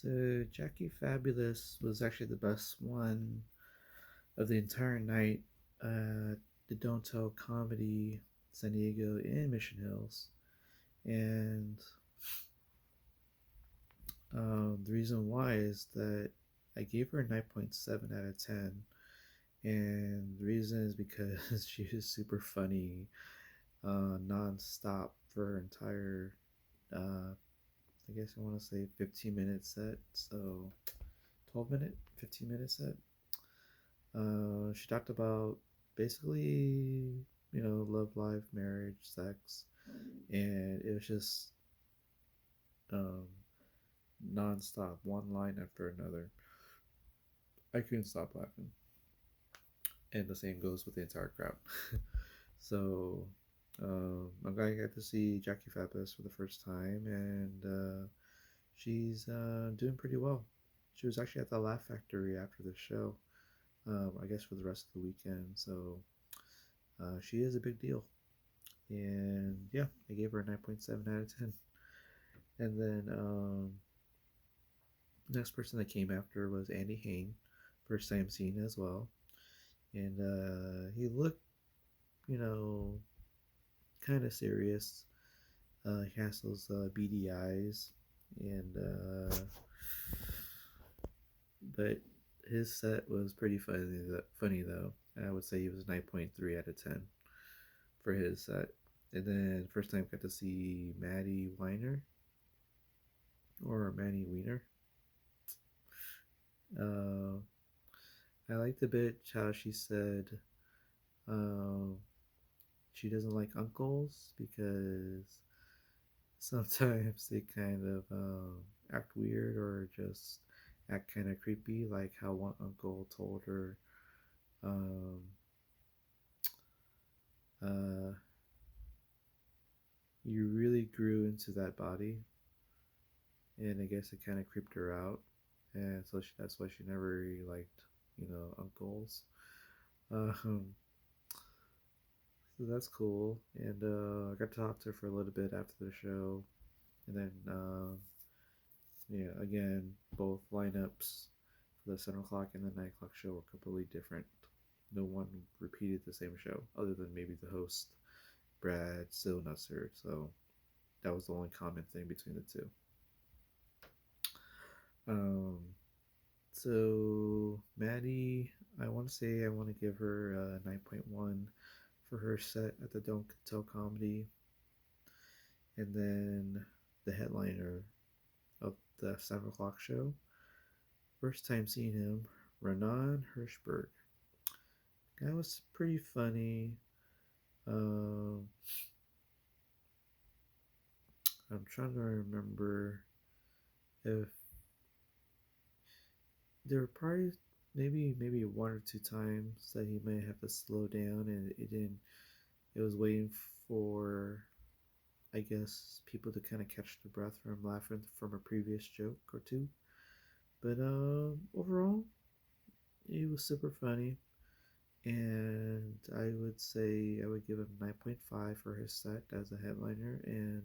So Jackie Fabulous was actually the best one of the entire night at the Don't Tell Comedy San Diego in Mission Hills. And the reason why is that I gave her a 9.7 out of 10. And the reason is because she was super funny non-stop for her entire, I guess I want to say 15-minute set. So 12-minute, 15-minute set. She talked about basically, love life, marriage, sex, and it was just um, non-stop, one line after another. I couldn't stop laughing, and the same goes with the entire crowd. So I'm glad I got to see Jackie Fabulous for the first time, and she's doing pretty well. She was actually at the Laugh Factory after the show, I guess for the rest of the weekend. So she is a big deal. And yeah, I gave her a 9.7 out of 10. And then next person that came after was Andy Hain, first time seeing as well. And he looked, you know, kind of serious. He has those beady eyes, and but his set was pretty funny. Funny though, I would say he was 9.3 out of 10 for his set. And then first time got to see Maddie Weiner or Manny Weiner. Uh, I liked a bit how she said um, she doesn't like uncles because sometimes they kind of act weird or just act kind of creepy, like how one uncle told her, um, uh, "You really grew into that body," and I guess it kind of creeped her out, and so that's why she never really liked, uncles. Um, so that's cool, and I got to talk to her for a little bit after the show, and then yeah, again, both lineups for the 7 o'clock and the 9 o'clock show were completely different. No one repeated the same show, other than maybe the host, Brad Stillnusser. So that was the only common thing between the two. Um, so Maddie, I want to say I want to give her a 9.1 for her set at the Don't Tell Comedy, and then the headliner of the 7 o'clock show. First time seeing him, Renan Hirschberg. That was pretty funny. Um, I'm trying to remember if there were probably maybe one or two times that he might have to slow down, and it didn't. It was waiting for, I guess, people to kind of catch their breath from laughing from a previous joke or two. But overall, it was super funny, and I would say I would give him 9.5 for his set as a headliner, and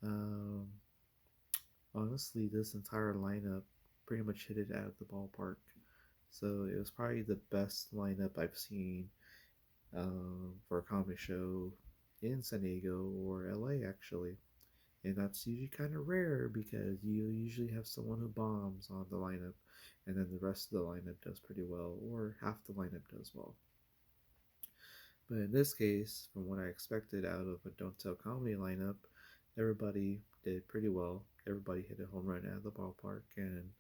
um, honestly, this entire lineup pretty much hit it out of the ballpark. So it was probably the best lineup I've seen for a comedy show in San Diego or LA, actually. And that's usually kind of rare because you usually have someone who bombs on the lineup, and then the rest of the lineup does pretty well, or half the lineup does well. But in this case, from what I expected out of a Don't Tell Comedy lineup, everybody did pretty well. Everybody hit a home run out of the ballpark, and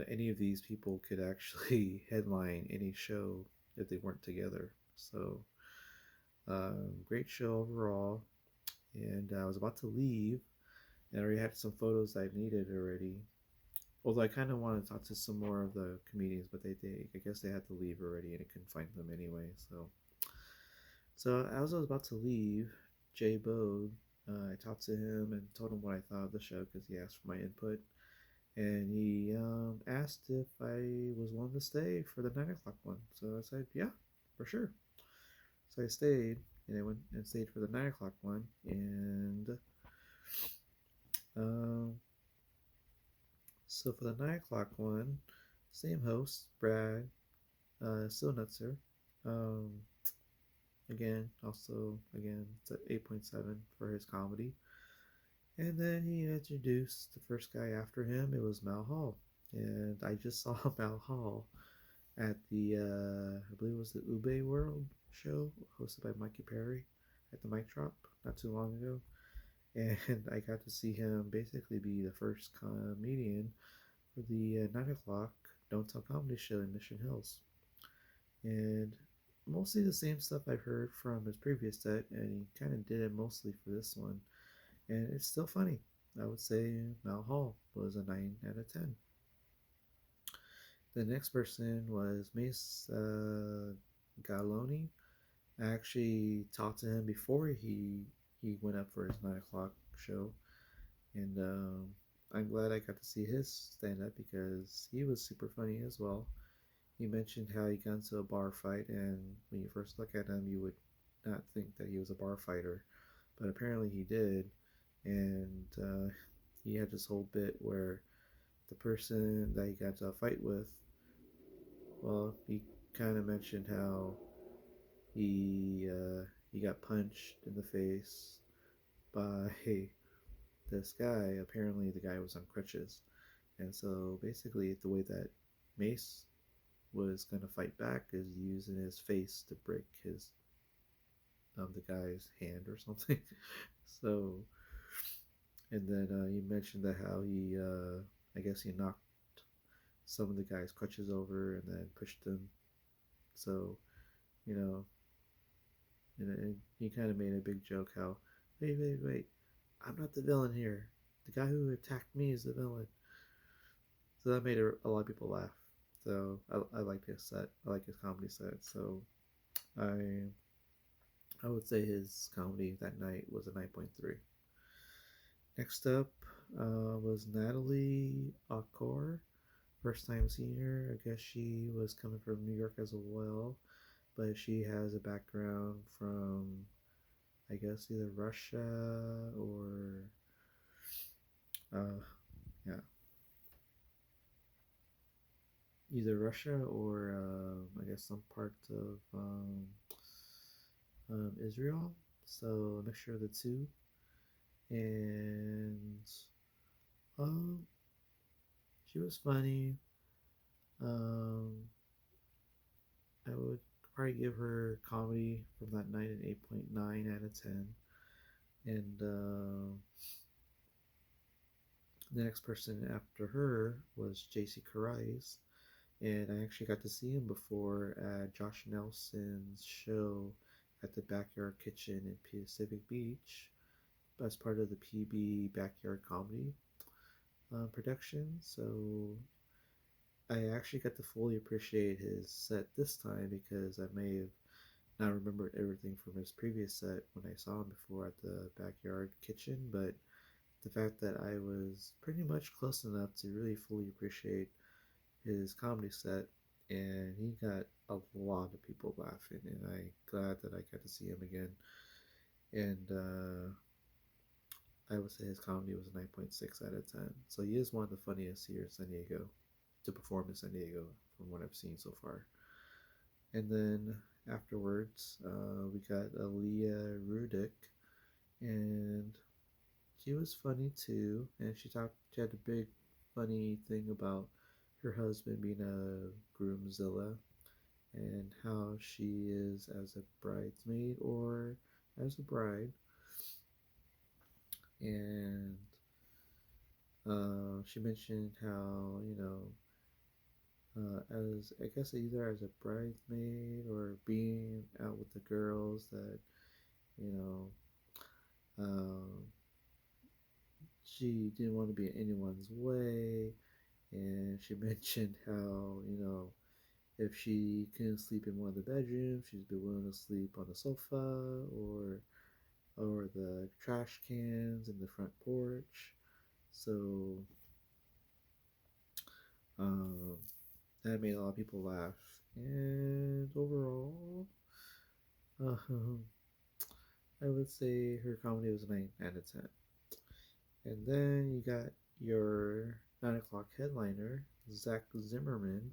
any of these people could actually headline any show if they weren't together. So, great show overall. And I was about to leave, and I already had some photos I needed already. Although I kind of wanted to talk to some more of the comedians, but they I guess they had to leave already, and I couldn't find them anyway. So as I was about to leave, Jay Bode, I talked to him and told him what I thought of the show because he asked for my input, and he asked if I was willing to stay for the 9 o'clock one. So I said, yeah, for sure. So I stayed, and I went and stayed for the 9 o'clock one, and um, So for the 9 o'clock one, same host, Brad, still Nutzer. Um, again, it's at 8.7 for his comedy. And then he introduced the first guy after him. It was Mal Hall, and I just saw Mal Hall at the I believe it was the Ube World show hosted by Mikey Perry at the Mic Drop not too long ago, and I got to see him basically be the first comedian for the 9 o'clock Don't Tell Comedy show in Mission Hills, and mostly the same stuff I've heard from his previous set, and he kind of did it mostly for this one, and it's still funny. I would say Mal Hall was a 9 out of 10. The next person was Mace Galoni. I actually talked to him before he went up for his 9 o'clock show, and I'm glad I got to see his stand up because he was super funny as well. He mentioned how he got into a bar fight, and when you first look at him, you would not think that he was a bar fighter, but apparently he did, and he had this whole bit where the person that he got into a fight with, well, he kind of mentioned how he got punched in the face by this guy. Apparently, the guy was on crutches, and so basically, the way that Mace was gonna fight back is using his face to break his the guy's hand or something. So, and then he mentioned that how I guess he knocked some of the guy's crutches over and then pushed them. So, you know, and he kind of made a big joke how, wait, I'm not the villain here. The guy who attacked me is the villain. So that made a lot of people laugh. So I like his set. I like his comedy set. So I I would say his comedy that night was a 9.3. Next up was Natalie Accor. First time seeing her. I guess she was coming from New York as well, but she has a background from, I guess, either Russia or uh, yeah, either Russia or I guess some parts of Israel. So a mixture of the two, and um, she was funny. Um, I would probably give her comedy from that night an 8.9 out of 10. And the next person after her was JC Carais, and I actually got to see him before at Josh Nelson's show at the Backyard Kitchen in Pacific Beach as part of the PB Backyard Comedy production. So I actually got to fully appreciate his set this time because I may have not remembered everything from his previous set when I saw him before at the Backyard Kitchen, but the fact that I was pretty much close enough to really fully appreciate his comedy set, and he got a lot of people laughing, and I'm glad that I got to see him again. And I would say his comedy was a 9.6 out of 10. So he is one of the funniest here in San Diego to perform in San Diego from what I've seen so far. And then afterwards, we got Aaliyah Rudick, and she was funny too. And she had a big funny thing about her husband being a groomzilla and how she is as a bridesmaid or as a bride. And she mentioned how, as I guess either as a bridesmaid or being out with the girls that, you know, um, she didn't want to be in anyone's way. And she mentioned how, if she couldn't sleep in one of the bedrooms, she'd be willing to sleep on the sofa or the trash cans in the front porch. So um, that made a lot of people laugh. And overall, um, I would say her comedy was a 9 out of 10. And then you got your 9 o'clock headliner, Zach Zimmerman.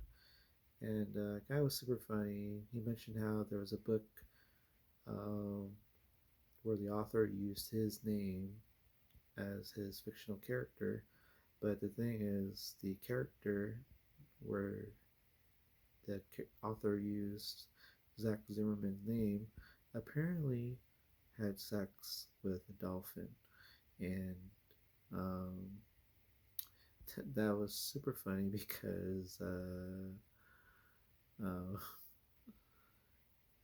And guy was super funny. He mentioned how there was a book um, where the author used his name as his fictional character, but the thing is, the character where the author used Zach Zimmerman's name apparently had sex with a dolphin, and um, that was super funny because uh,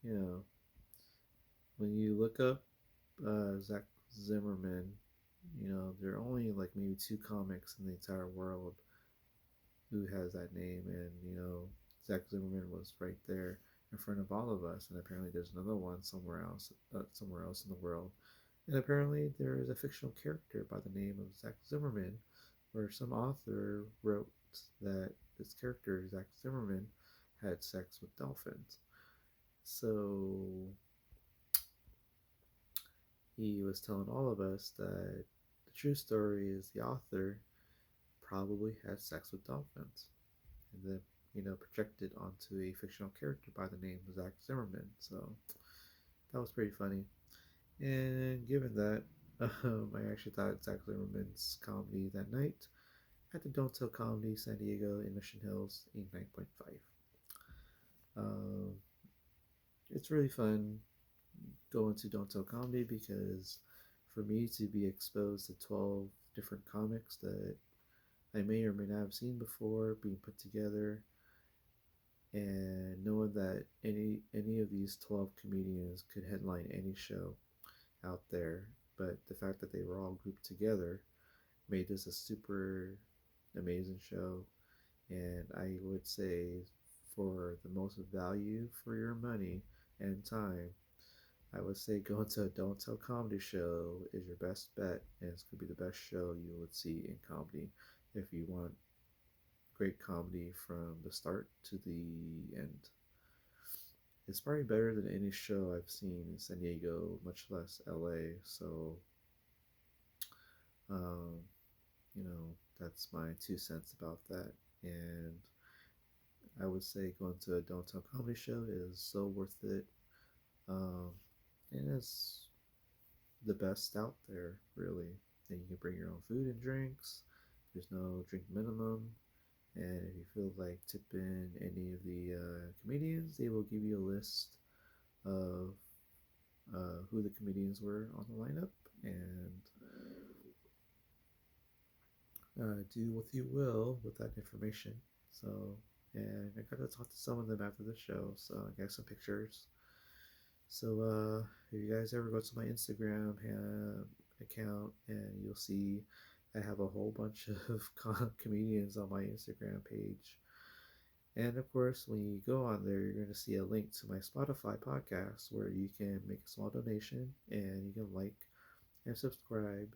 you know, when you look up Zach Zimmerman, there are only like maybe two comics in the entire world who has that name, and Zach Zimmerman was right there in front of all of us, and apparently there's another one somewhere else in the world, and apparently there is a fictional character by the name of Zach Zimmerman, where some author wrote that this character Zach Zimmerman had sex with dolphins. So he was telling all of us that the true story is the author probably had sex with dolphins, and then projected onto a fictional character by the name of Zach Zimmerman. So that was pretty funny. And given that, I actually thought Zach Zimmerman's comedy that night at the Don't Tell Comedy San Diego in Mission Hills a 9.5. Um, it's really fun going to Don't Tell Comedy because for me to be exposed to 12 different comics that I may or may not have seen before being put together, and knowing that any of these 12 comedians could headline any show out there, but the fact that they were all grouped together made this a super amazing show. And I would say, for the most value for your money and time, I would say going to a Don't Tell Comedy show is your best bet, and it's going to be the best show you would see in comedy if you want great comedy from the start to the end. It's probably better than any show I've seen in San Diego, much less LA. So, um, you know, that's my 2 cents about that. And I would say going to a Don't Tell Comedy show is so worth it. Um, and it's the best out there, really. And you can bring your own food and drinks. There's no drink minimum. And if you feel like tipping any of the comedians, they will give you a list of who the comedians were on the lineup, and do what you will with that information. So, and I got to talk to some of them after the show, so I got some pictures. So, if you guys ever go to my Instagram account, and you'll see I have a whole bunch of comedians on my Instagram page. And of course, when you go on there, you're going to see a link to my Spotify podcast where you can make a small donation and you can like and subscribe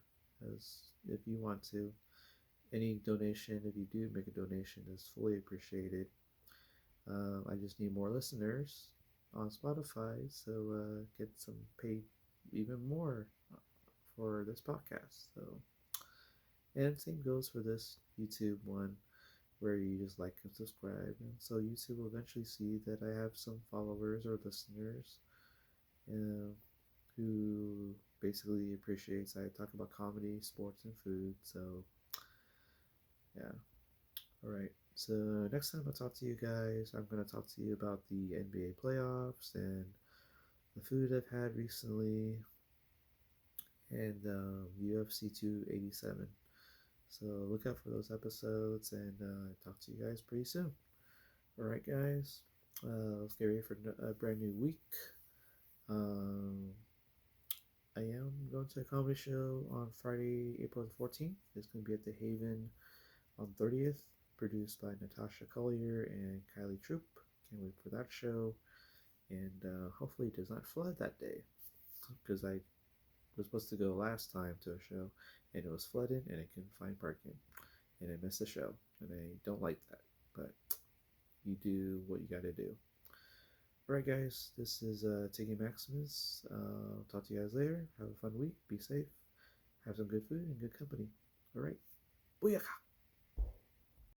as if you want to. Any donation, if you do make a donation, is fully appreciated. I just need more listeners on Spotify, so get some paid even more for this podcast. So, and same goes for this YouTube one, where you just like and subscribe, and so YouTube will eventually see that I have some followers or listeners uh, who basically appreciates I talk about comedy, sports, and food. So yeah, all right. So next time I talk to you guys, I'm gonna talk to you about the NBA playoffs and the food I've had recently, and UFC 287. So look out for those episodes, and talk to you guys pretty soon. All right, guys. Let's get ready for a brand new week. Um, I am going to a comedy show on Friday, April the 14th. It's going to be at the Haven on 30th, produced by Natasha Collier and Kylie Troop. Can't wait for that show. And hopefully it does not flood that day, because I was supposed to go last time to a show and it was flooded and I couldn't find parking and I missed the show, and I don't like that, but you do what you gotta do. Alright, guys, this is Tiggy Maximus. Talk to you guys later. Have a fun week. Be safe. Have some good food and good company. Alright. Booyaka!